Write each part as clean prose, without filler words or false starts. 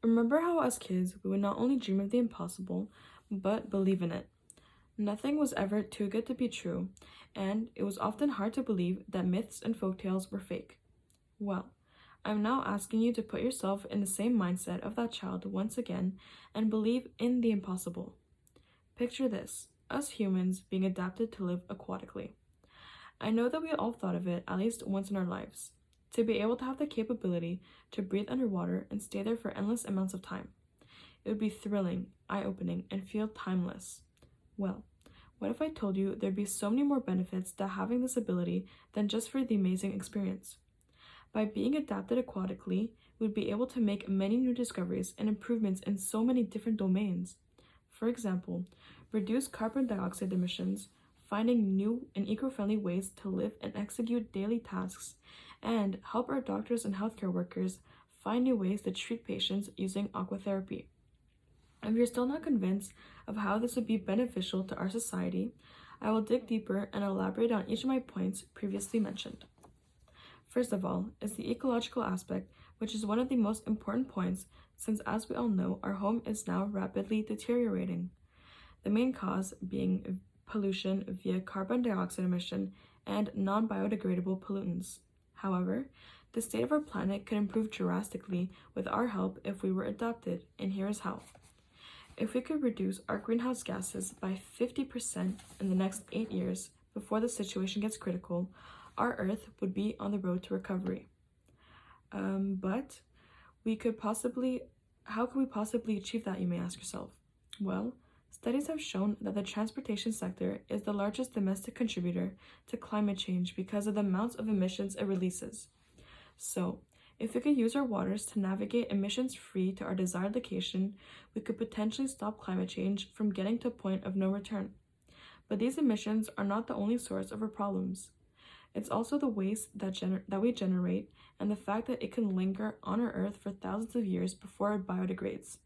Remember how, as kids, we would not only dream of the impossible, but believe in it? Nothing was ever too good to be true, and it was often hard to believe that myths and folktales were fake. Well, I'm now asking you to put yourself in the same mindset of that child once again and believe in the impossible. Picture this, us humans being adapted to live aquatically. I know that we all thought of it at least once in our lives, to be able to have the capability to breathe underwater and stay there for endless amounts of time. It would be thrilling, eye-opening, and feel timeless. Well, what if I told you there'd be so many more benefits to having this ability than just for the amazing experience? By being adapted aquatically, we'd be able to make many new discoveries and improvements in so many different domains. For example, reduce carbon dioxide emissions, finding new and eco-friendly ways to live and execute daily tasks, and help our doctors and healthcare workers find new ways to treat patients using aquatherapy. If you're still not convinced of how this would be beneficial to our society, I will dig deeper and elaborate on each of my points previously mentioned. First of all, is the ecological aspect, which is one of the most important points since, as we all know, our home is now rapidly deteriorating. The main cause being pollution via carbon dioxide emission and non-biodegradable pollutants. However, the state of our planet could improve drastically with our help if we were adapted, and here is how. If we could reduce our greenhouse gases by 50% in the next 8 years before the situation gets critical, our Earth would be on the road to recovery. But how could we possibly achieve that, you may ask yourself? Well, studies have shown that the transportation sector is the largest domestic contributor to climate change because of the amounts of emissions it releases. So, if we could use our waters to navigate emissions-free to our desired location, we could potentially stop climate change from getting to a point of no return. But these emissions are not the only source of our problems. It's also the waste that we generate and the fact that it can linger on our Earth for thousands of years before it biodegrades.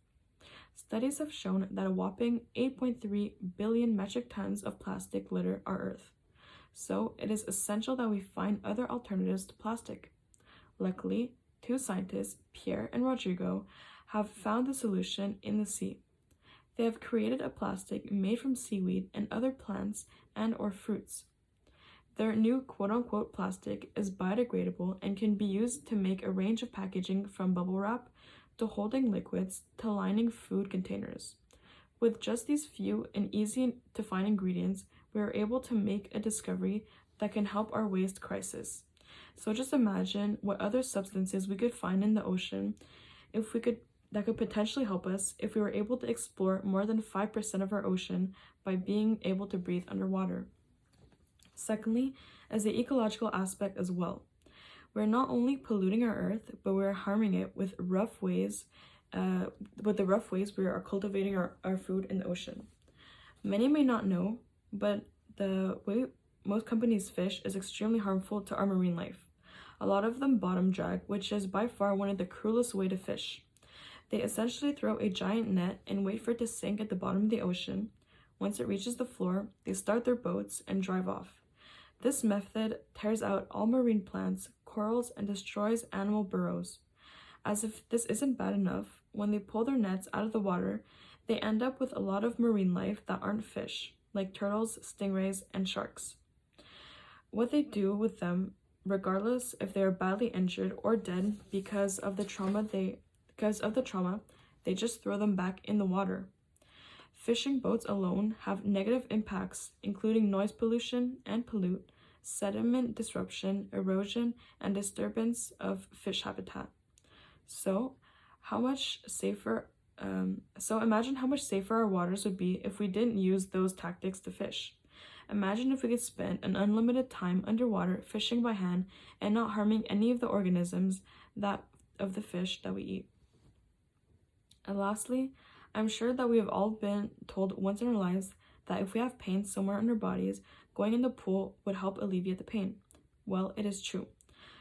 Studies have shown that a whopping 8.3 billion metric tons of plastic litter our Earth. So it is essential that we find other alternatives to plastic. Luckily, two scientists, Pierre and Rodrigo, have found the solution in the sea. They have created a plastic made from seaweed and other plants and or fruits. Their new quote-unquote plastic is biodegradable and can be used to make a range of packaging from bubble wrap to holding liquids to lining food containers. With just these few and easy to find ingredients, we are able to make a discovery that can help our waste crisis. So just imagine what other substances we could find in the ocean that could potentially help us if we were able to explore more than 5% of our ocean by being able to breathe underwater. Secondly, as the ecological aspect as well. We're not only polluting our Earth, but we're harming it with the rough ways we are cultivating our food in the ocean. Many may not know, but the way most companies fish is extremely harmful to our marine life. A lot of them bottom drag, which is by far one of the cruelest way to fish. They essentially throw a giant net and wait for it to sink at the bottom of the ocean. Once it reaches the floor, they start their boats and drive off. This method tears out all marine plants, corals, and destroys animal burrows. As if this isn't bad enough, when they pull their nets out of the water, they end up with a lot of marine life that aren't fish, like turtles, stingrays, and sharks. What they do with them, regardless if they are badly injured or dead because of the trauma, they just throw them back in the water. Fishing boats alone have negative impacts, including noise pollution and pollute, sediment disruption, erosion, and disturbance of fish habitat. So imagine how much safer our waters would be if we didn't use those tactics to fish. Imagine if we could spend an unlimited time underwater fishing by hand and not harming any of the organisms of the fish that we eat. And lastly, I'm sure that we have all been told once in our lives that if we have pain somewhere in our bodies, going in the pool would help alleviate the pain. Well, it is true.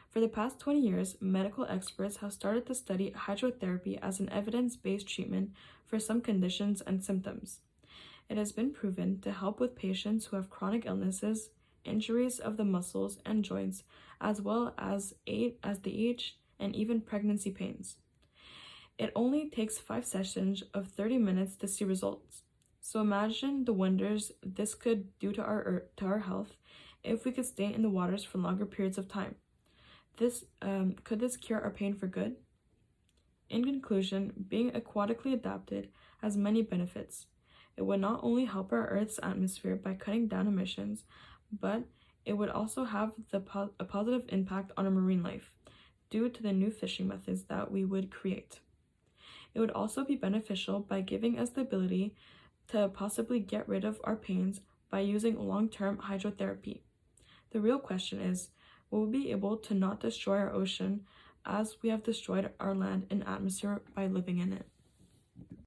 For the past 20 years, medical experts have started to study hydrotherapy as an evidence-based treatment for some conditions and symptoms. It has been proven to help with patients who have chronic illnesses, injuries of the muscles and joints, as well as the age and even pregnancy pains. It only takes 5 sessions of 30 minutes to see results. So imagine the wonders this could do to our health if we could stay in the waters for longer periods of time. Could this cure our pain for good? In conclusion, being aquatically adapted has many benefits. It would not only help our Earth's atmosphere by cutting down emissions, but it would also have a positive impact on our marine life due to the new fishing methods that we would create. It would also be beneficial by giving us the ability to possibly get rid of our pains by using long-term hydrotherapy. The real question is, will we be able to not destroy our ocean as we have destroyed our land and atmosphere by living in it?